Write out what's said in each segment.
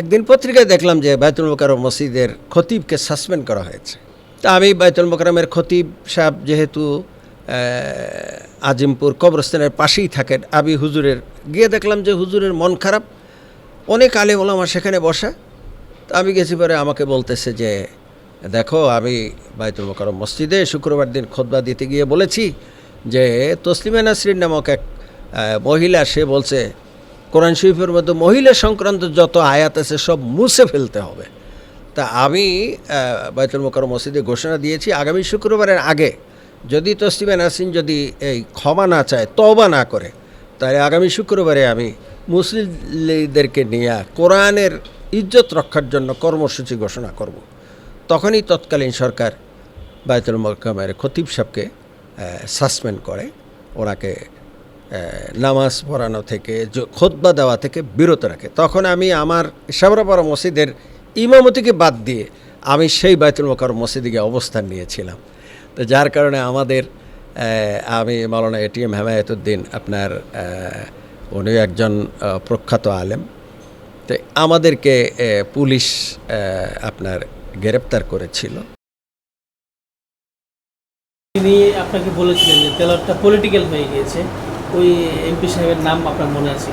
একদিন পত্রিকায় দেখলাম যে বায়তুল মোকাররম মসজিদের খতিবকে সাসপেন্ড করা হয়েছে। তা আমি বায়তুল মোকাররমের খতিব সাহেব যেহেতু আজিমপুর কবরস্থানের পাশেই থাকেন, আমি হুজুরের গিয়ে দেখলাম যে হুজুরের মন খারাপ, অনেক আলেম ওলামা সেখানে বসা। তা আমি গেছি পরে আমাকে বলতেছে যে দেখো, আমি বায়তুল মোকাররম মসজিদে শুক্রবার দিন খুতবা দিতে গিয়ে বলেছি যে তসলিমা নাসরিন নামক এক মহিলা, সে বলছে কোরআন শরীফের মধ্যে মহিলা সংক্রান্ত যত আয়াত আছে সব মুছে ফেলতে হবে। তা আমি বায়তুল মোকাররম মসজিদে ঘোষণা দিয়েছি আগামী শুক্রবারের আগে যদি তসলিমা নাসরিন যদি এই ক্ষমা না চায়, তওবা না করে, তাহলে আগামী শুক্রবারে আমি মুসলিমদেরকে নিয়ে কোরআনের ইজ্জত রক্ষার জন্য কর্মসূচি ঘোষণা করব। তখনই তৎকালীন সরকার বায়তুল মোকাররমের খতিব সাহেবকে সাসপেন্ড করে, ওনাকে নামাজ পড়ানো থেকে খুতবা দেওয়া থেকে বিরত রাখে। তখন আমি আমার সাবরাপাড়া মসজিদের ইমামতিকে বাদ দিয়ে আমি সেই বায়তুল মোকাররম মসজিদে গিয়ে অবস্থান নিয়েছিলাম। তো যার কারণে আমাদের আমি মাওলানা এটিএম হেমায়েতুদ্দিন আপনার উনিও একজন প্রখ্যাত আলেম, তো আমাদেরকে পুলিশ আপনার গ্রেপ্তার করেছিল। তিনি আপনাকে বলেছিলেন যে তেলাওয়াতটা পলিটিক্যাল হয়ে গিয়েছে, ওই এমপি সাহেবের নাম আপনার মনে আছে?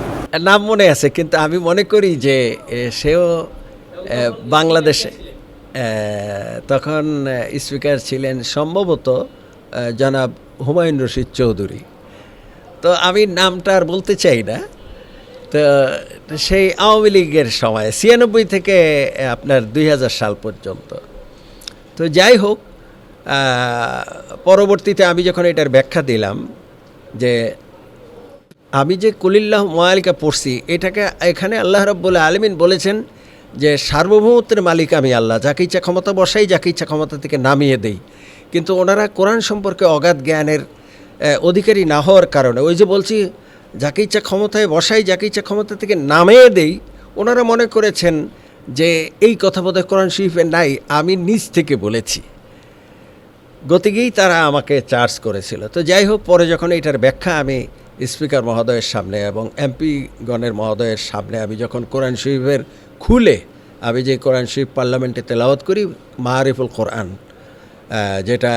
নাম মনে আছে, কিন্তু আমি মনে করি যে সেও বাংলাদেশে তখন স্পিকার ছিলেন সম্ভবত জনাব হুমায়ুন রশিদ চৌধুরী। তো আমি নামটা আর বলতে চাই না। তো সেই আওয়ামী লীগের সময় 96 থেকে আপনার 2000 সাল পর্যন্ত। তো যাই হোক, পরবর্তীতে আমি যখন এটার ব্যাখ্যা দিলাম যে আমি যে কুলিল্লাহ মুআলিকা পড়ছি, এটাকে এখানে আল্লাহ রাব্বুল আলামিন বলেছেন যে সার্বভৌমত্বের মালিক আমি আল্লাহ, যাকে ইচ্ছা ক্ষমতা বসাই, যাকে ইচ্ছা ক্ষমতা থেকে নামিয়ে দেই। কিন্তু ওনারা কোরআন সম্পর্কে অগাধ জ্ঞানের অধিকারী না হওয়ার কারণে, ওই যে বলছি যাকে ইচ্ছা ক্ষমতায় বসাই, যাকে ইচ্ছা ক্ষমতা থেকে নামিয়ে দেই, ওনারা মনে করেছেন যে এই কথা বোধহয় কোরআন শরীফে নাই, আমি নিজ থেকে বলেছি। গতিকেই তারা আমাকে চার্জ করেছিল। তো যাই হোক, পরে যখন এটার ব্যাখ্যা আমি স্পিকার মহোদয়ের সামনে এবং এমপিগণের মহোদয়ের সামনে আমি যখন কোরআন শরীফের খুলে, আমি যে কোরআন শরীফ পার্লামেন্টে তেলাওয়াত করি মারিফুল কোরআন, যেটা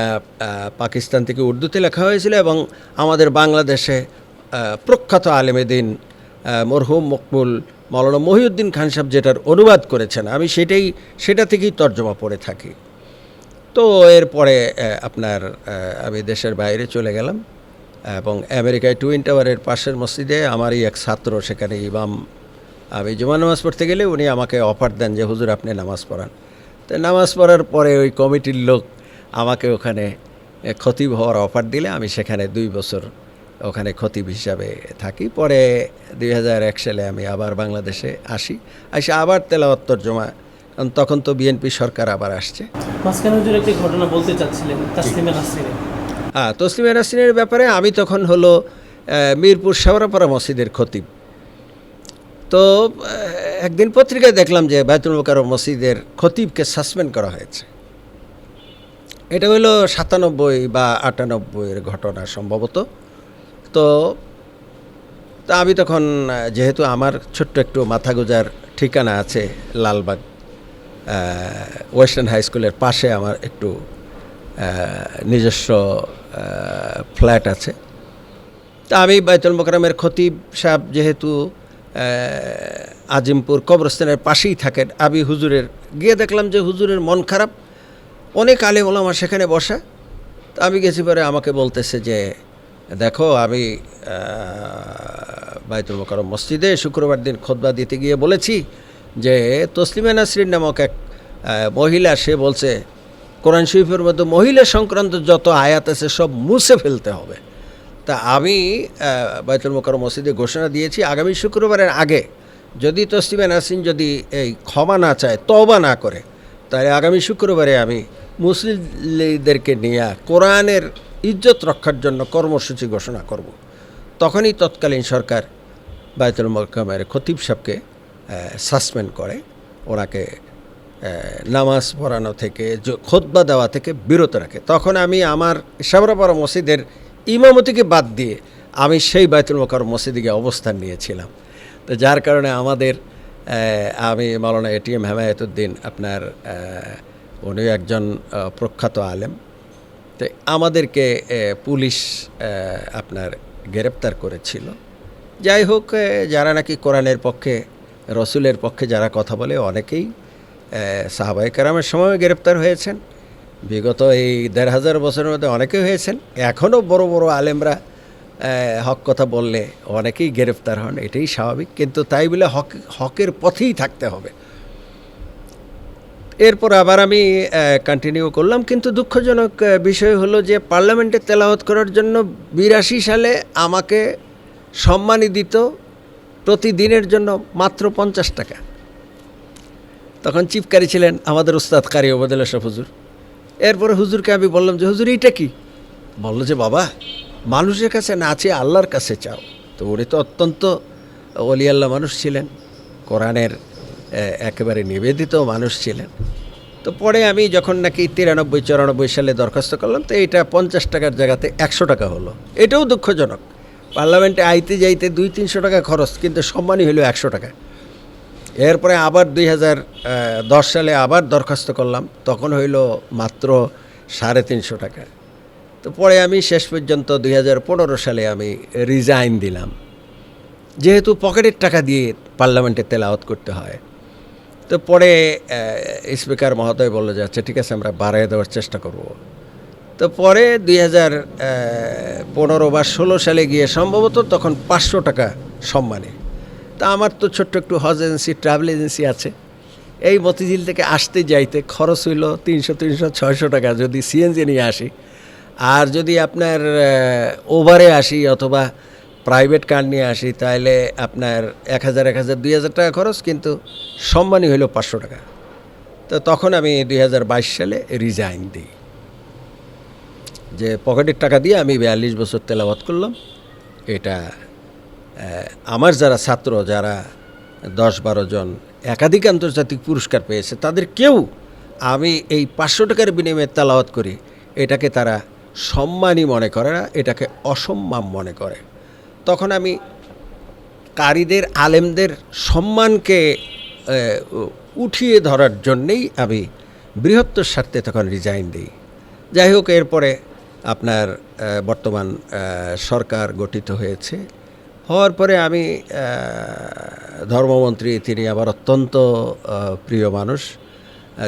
পাকিস্তান থেকে উর্দুতে লেখা হয়েছিল এবং আমাদের বাংলাদেশে প্রখ্যাত আলেমে দিন মরহুম মকবুল মাওলানা মহিউদ্দিন খান সাহেব যেটার অনুবাদ করেছেন, আমি সেটা থেকেই তর্জমা পড়ে থাকি। তো এরপরে আপনার আমি দেশের বাইরে চলে গেলাম এবং আমেরিকায় টুইন টাওয়ারের পাশের মসজিদে আমারই এক ছাত্র, সেখানে ইমাম, আমি জুমা নামাজ পড়তে গেলে উনি আমাকে অফার দেন যে হুজুর আপনি নামাজ পড়ান। তো নামাজ পড়ার পরে ওই কমিটির লোক আমাকে ওখানে খতিব হওয়ার অফার দিলে আমি সেখানে 2 বছর ওখানে খতিব হিসাবে থাকি। পরে 2001 সালে আমি আবার বাংলাদেশে আসি, আবার তেলাওয়াত তরজমা, কারণ তখন তো বিএনপি সরকার আবার আসছে। মাঝখানে হুজুর একটি ঘটনা বলতে চাচ্ছিলেন তসলিমা নাসরিনের। তসলিমা নাসরিনের ব্যাপারে আমি তখন হলো মিরপুর শেওড়াপাড়া মসজিদের খতিব। তো একদিন পত্রিকায় দেখলাম যে বায়তুল মোকাররম মসজিদের খতিবকে সাসপেন্ড করা হয়েছে। এটা হলো 97 বা 98-এর ঘটনা সম্ভবত। তো আমি তখন, যেহেতু আমার ছোট্ট একটু মাথা গোজার ঠিকানা আছে লালবাগ, ওয়েস্টার্ন হাই স্কুলের পাশে আমার একটু নিজস্ব ফ্ল্যাট আছে। তা আমি বায়তুল মোকাররমের খতিব সাহেব যেহেতু আজিমপুর কবরস্থানের পাশেই থাকেন, আমি হুজুরের গিয়ে দেখলাম যে হুজুরের মন খারাপ, অনেক আলেম ওলামা সেখানে বসা। তা আমি গেছি পরে আমাকে বলতেছে যে দেখো, আমি বায়তুল মোকাররম মসজিদে শুক্রবার দিন খুতবা দিতে গিয়ে বলেছি যে তসলিমা নাসরিন নামক এক মহিলা, সে বলছে কোরআন শরীফের মধ্যে মহিলা সংক্রান্ত যত আয়াত আছে সব মুছে ফেলতে হবে। তা আমি বায়তুল মোকাররম মসজিদে ঘোষণা দিয়েছি আগামী শুক্রবারের আগে যদি তসলিমা নাসরিন যদি এই ক্ষমা না চায়, তওবা না করে, তাহলে আগামী শুক্রবারে আমি মুসলিমদেরকে নিয়ে কোরআনের ইজ্জত রক্ষার জন্য কর্মসূচি ঘোষণা করব। তখনই তৎকালীন সরকার বায়তুল মোকাররমের খতিব সাহেবকে সাসপেন্ড করে, ওনাকে নামাজ পড়ানো থেকে খুতবা দেওয়া থেকে বিরত রাখে। তখন আমি আমার সাবরাপাড়া মসজিদের ইমামতিকে বাদ দিয়ে আমি সেই বায়তুল মোকাররম মসজিদে গিয়ে অবস্থান নিয়েছিলাম। তো যার কারণে আমাদের আমি মাওলানা এটিএম হেমায়েতুদ্দিন আপনার উনিও একজন প্রখ্যাত আলেম। তো আমাদেরকে পুলিশ আপনার গ্রেপ্তার করেছিল। যাই হোক, যারা নাকি কোরআনের পক্ষে, রসুলের পক্ষে যারা কথা বলে, অনেকেই সাহাবায়ে কেরামের সময় গ্রেপ্তার হয়েছেন। বিগত এই ১,৫০০ বছরের মধ্যে অনেকে হয়েছেন। এখনও বড় বড় আলেমরা হক কথা বললে অনেকেই গ্রেপ্তার হন, এটাই স্বাভাবিক। কিন্তু তাই বলে হকের পথেই থাকতে হবে। এরপর আবার আমি কন্টিনিউ করলাম। কিন্তু দুঃখজনক বিষয় হলো যে পার্লামেন্টে তেলাওয়াত করার জন্য ৮২ সালে আমাকে সম্মানী দিত প্রতিদিনের জন্য মাত্র ৫০ টাকা। তখন চিফকারী ছিলেন আমাদের উস্তাদ কারি ওবায়দুল্লাহ শাহ হুজুর। এরপরে হুজুরকে আমি বললাম যে হুজুর এইটা কি? বললো যে বাবা, মানুষের কাছে না চেয়ে আল্লাহর কাছে চাও। তো উনি তো অত্যন্ত ওলি আল্লাহ মানুষ ছিলেন, কোরআনের একেবারে নিবেদিত মানুষ ছিলেন। তো পরে আমি যখন নাকি 93-94 সালে দরখাস্ত করলাম, তো এইটা ৫০ টাকার জায়গাতে 100 টাকা হলো। এটাও দুঃখজনক। পার্লামেন্টে আইতে যাইতে 200-300 টাকা খরচ, কিন্তু সম্মানই হলো 100 টাকা। এরপরে আবার 2010 সালে আবার দরখাস্ত করলাম, তখন হইল মাত্র 350 টাকা। তো পরে আমি শেষ পর্যন্ত 2015 সালে আমি রিজাইন দিলাম, যেহেতু পকেটের টাকা দিয়ে পার্লামেন্টে তেলাওয়াত করতে হয়। তো পরে স্পিকার মহোদয় বললো যে আচ্ছা ঠিক আছে, আমরা বাড়াইয়ে দেওয়ার চেষ্টা করব। তো পরে 2015 বা 16 সালে গিয়ে সম্ভবত তখন 500 টাকা সম্মানে। তা আমার তো ছোট্ট একটু হজ এজেন্সি, ট্রাভেল এজেন্সি আছে। এই মতিঝিল থেকে আসতে যাইতে খরচ হইল 300-600 টাকা যদি সিএনজি নিয়ে আসি। আর যদি আপনার ওভারে আসি অথবা প্রাইভেট কার নিয়ে আসি, তাহলে আপনার 1000-2000 টাকা খরচ, কিন্তু সম্মানই হইল 500 টাকা। তো তখন আমি 2022 সালে রিজাইন দিই, যে পকেটের টাকা দিয়ে আমি 42 বছর তেলাওয়াত করলাম। এটা আমার যারা ছাত্র, যারা 10-12 জন একাধিক আন্তর্জাতিক পুরস্কার পেয়েছে, তাদের কেউ আমি এই 500 টাকার বিনিময়ে তেলাওয়াত করি এটাকে তারা সম্মানই মনে করে না, এটাকে অসম্মান মনে করে। তখন আমি কারীদের, আলেমদের সম্মানকে উঠিয়ে ধরার জন্যেই আমি বৃহত্তর স্বার্থে তখন রিজাইন দিই। যাই হোক, এরপরে আপনার বর্তমান সরকার গঠিত হয়েছে। হওয়ার পরে আমি ধর্মমন্ত্রী, তিনি আবার অত্যন্ত প্রিয় মানুষ,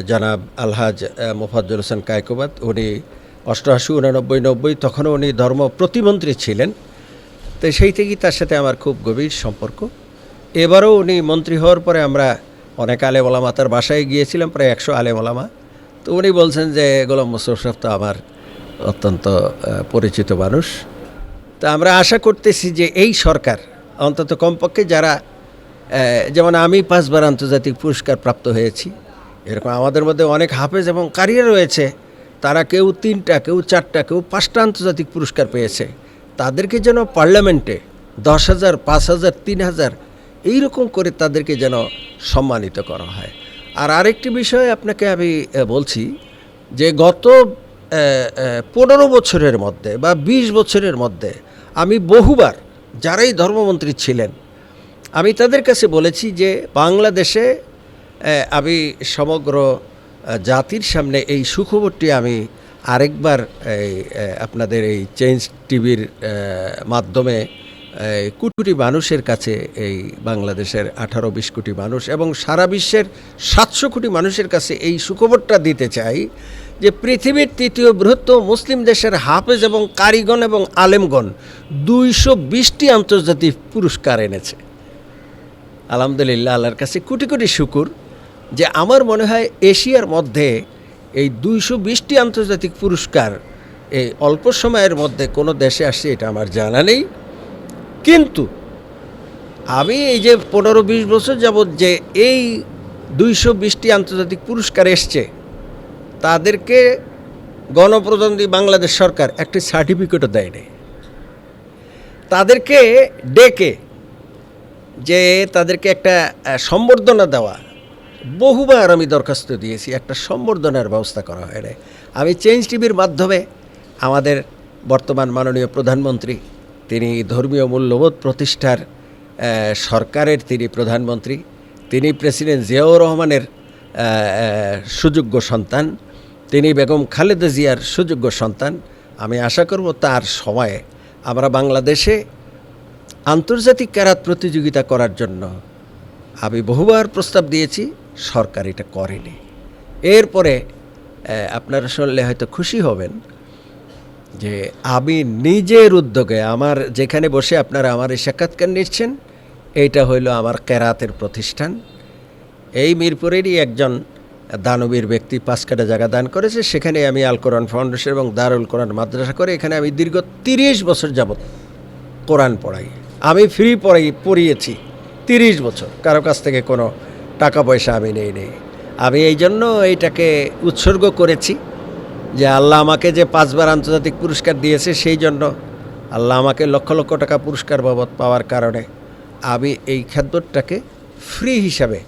জনাব আলহাজ মোফাজ্জল হোসেন কায়কোবাদ। উনি 88, 89, 90 তখনও উনি ধর্ম প্রতিমন্ত্রী ছিলেন। তো সেই থেকেই তার সাথে আমার খুব গভীর সম্পর্ক। এবারও উনি মন্ত্রী হওয়ার পরে আমরা অনেক আলেম ওলামা তার বাসায় গিয়েছিলাম, প্রায় 100 আলেম ওলামা। তো উনি বলছেন যে গোলাম মোস্তফা সাহেব তো আমার অত্যন্ত পরিচিত মানুষ। তা আমরা আশা করতেছি যে এই সরকার অন্তত কমপক্ষে যারা, যেমন আমি 5 বার আন্তর্জাতিক পুরস্কার প্রাপ্ত হয়েছি, এরকম আমাদের মধ্যে অনেক হাফেজ এবং কারিয়া রয়েছে, তারা কেউ 3টা, কেউ 4টা, কেউ 5টা আন্তর্জাতিক পুরস্কার পেয়েছে। তাদেরকে যেন পার্লামেন্টে 10,000, 5,000, 3,000 এইরকম করে তাদেরকে যেন সম্মানিত করা হয়। আর আরেকটি বিষয় আপনাকে আমি বলছি যে গত 15 বছরের মধ্যে বা 20 বছরের মধ্যে আমি বহুবার, যারাই ধর্মমন্ত্রী ছিলেন, আমি তাদের কাছে বলেছি যে বাংলাদেশে আমি সমগ্র জাতির সামনে এই সুখবরটি আমি আরেকবার আপনাদের এই চেঞ্জ টিভির মাধ্যমে কোটি মানুষের কাছে, এই বাংলাদেশের 18-20 কোটি মানুষ এবং সারা বিশ্বের 700 কোটি মানুষের কাছে এই সুখবরটা দিতে চাই যে পৃথিবীর 3য় বৃহত্তম মুসলিম দেশের হাফেজ এবং কারিগণ এবং আলেমগণ 220টি আন্তর্জাতিক পুরস্কার এনেছে। আলহামদুলিল্লাহ, আল্লাহর কাছে কোটি কোটি শুকুর যে আমার মনে হয় এশিয়ার মধ্যে এই 220টি আন্তর্জাতিক পুরস্কার এই অল্প সময়ের মধ্যে কোনো দেশে আসছে এটা আমার জানা নেই। কিন্তু আমি এই যে 15-20 বছর যাবৎ যে এই 220টি আন্তর্জাতিক পুরস্কার এসছে, তাদেরকে গণপ্রজাতন্ত্রী বাংলাদেশ সরকার একটি সার্টিফিকেটও দেয়নি। তাদেরকে ডেকে যে তাদেরকে একটা সম্বর্ধনা দেওয়া, বহুবার আমি দরখাস্ত দিয়েছি, একটা সম্বর্ধনার ব্যবস্থা করা হয় না। আমি চেঞ্জ টিভির মাধ্যমে আমাদের বর্তমান মাননীয় প্রধানমন্ত্রী, তিনি ধর্মীয় মূল্যবোধ প্রতিষ্ঠার সরকারের তিনি প্রধানমন্ত্রী, তিনি প্রেসিডেন্ট জিয়াউর রহমানের সুযোগ্য সন্তান, তিনি বেগম খালেদা জিয়ার সুযোগ্য সন্তান। আমি আশা করব তার সময়ে আমরা বাংলাদেশে আন্তর্জাতিক ক্যারাত প্রতিযোগিতা করার জন্য আমি বহুবার প্রস্তাব দিয়েছি, সরকার এটা করেনি। এরপরে আপনারা শুনলে হয়তো খুশি হবেন যে আমি নিজের উদ্যোগে, আমার যেখানে বসে আপনারা আমার এই সাক্ষাৎকার নিচ্ছেন, এইটা হইল আমার কেরাতের প্রতিষ্ঠান। এই মিরপুরেরই একজন দানবীর ব্যক্তি 5 কাঠা জায়গা দান করেছে, সেখানে আমি আল কোরআন ফাউন্ডেশন এবং দারুল কোরআন মাদ্রাসা করে এখানে আমি দীর্ঘ 30 বছর যাবৎ কোরআন পড়াই। আমি ফ্রি পড়িয়েছি 30 বছর, কারো কাছ থেকে কোনো টাকা পয়সা আমি নেই। আমি এই জন্য এইটাকে উৎসর্গ করেছি যে আল্লাহ আমাকে যে 5 বার আন্তর্জাতিক পুরস্কার দিয়েছে, সেই জন্য আল্লাহ আমাকে লক্ষ লক্ষ টাকা পুরস্কার বাবদ পাওয়ার কারণে আমি এই খাদ্যটাকে ফ্রি হিসাবে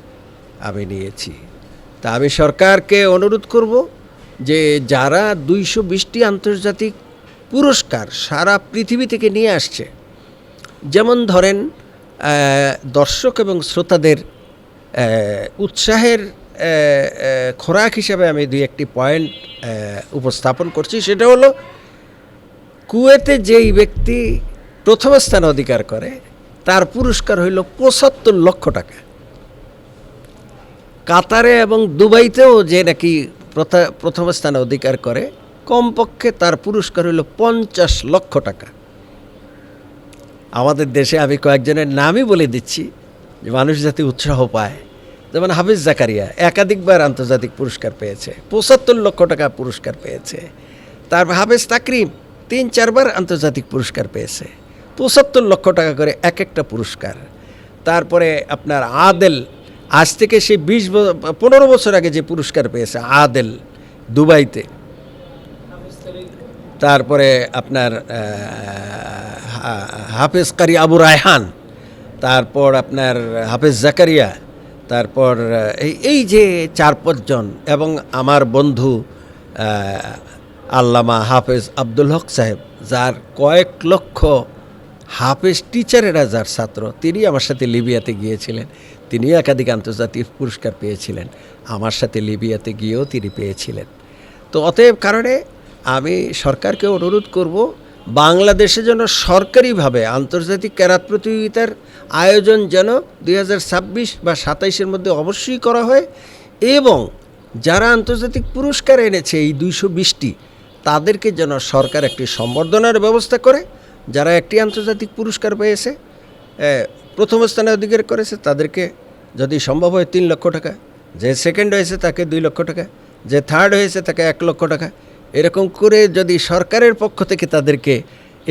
আমি নিয়েছি। তা আমি সরকারকে অনুরোধ করব যে যারা 220টি আন্তর্জাতিক পুরস্কার সারা পৃথিবী থেকে নিয়ে আসছে, যেমন ধরেন দর্শক এবং শ্রোতাদের উৎসাহের খোরাক হিসাবে আমি 2-1টি পয়েন্ট উপস্থাপন করছি। সেটা হলো, কুয়েতে যেই ব্যক্তি প্রথম স্থান অধিকার করে তার পুরস্কার হইল 75 লক্ষ টাকা। কাতারে এবং দুবাইতেও যে নাকি প্রথম স্থানে অধিকার করে, কমপক্ষে তার পুরস্কার হইল 50 লক্ষ টাকা। আমাদের দেশে আমি কয়েকজনের নামই বলে দিচ্ছি যে মানুষ যাতে উৎসাহ পায়। যেমন হাফিজ জাকারিয়া একাধিকবার আন্তর্জাতিক পুরস্কার পেয়েছে, 75 লক্ষ টাকা পুরস্কার পেয়েছে। তারপর হাফিজ তাকরিম 3-4 বার আন্তর্জাতিক পুরস্কার পেয়েছে, 75 লক্ষ টাকা করে এক একটা পুরস্কার। তারপরে আপনার আদেল, আজ থেকে সে 15 বছর আগে যে পুরস্কার পেয়েছে আদেল দুবাইতে। তারপরে আপনার হাফেজ কারি আবু রায়হান, তারপর আপনার হাফেজ জাকারিয়া, তারপর এই যে 4-5 জন, এবং আমার বন্ধু আল্লামা হাফেজ আব্দুল হক সাহেব, যার কয়েক লক্ষ হাফেজ টিচারেরা যার ছাত্র, তিনি আমার সাথে লিবিয়াতে গিয়েছিলেন, তিনি একাধিক আন্তর্জাতিক পুরস্কার পেয়েছিলেন, আমার সাথে লিবিয়াতে গিয়েও তিনি পেয়েছিলেন। তো অতএব কারণে আমি সরকারকে অনুরোধ করব, বাংলাদেশে যেন সরকারিভাবে আন্তর্জাতিক ক্যারাত প্রতিযোগিতার আয়োজন যেন 2026 বা 27-এর মধ্যে অবশ্যই করা হয়, এবং যারা আন্তর্জাতিক পুরস্কার এনেছে এই 220টি, তাদেরকে যেন সরকার একটি সম্বর্ধনার ব্যবস্থা করে। যারা একটি আন্তর্জাতিক পুরস্কার পেয়েছে, প্রথম স্থানে অধিকার করেছে, তাদেরকে যদি সম্ভব হয় 3 লক্ষ টাকা, যে সেকেন্ড হয়েছে তাকে 2 লক্ষ টাকা, যে থার্ড হয়েছে তাকে 1 লক্ষ টাকা, এরকম করে যদি সরকারের পক্ষ থেকে তাদেরকে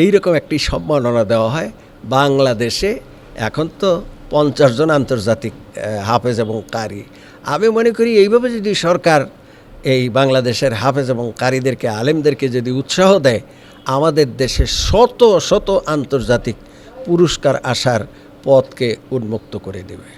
এইরকম একটি সম্মাননা দেওয়া হয়। বাংলাদেশে এখন তো 50 জন আন্তর্জাতিক হাফেজ এবং কারি। আমি মনে করি এইভাবে যদি সরকার এই বাংলাদেশের হাফেজ এবং কারিদেরকে, আলেমদেরকে যদি উৎসাহ দেয়, আমাদের দেশে শত শত আন্তর্জাতিক পুরস্কার আসার পথকে উন্মুক্ত করে দেবে।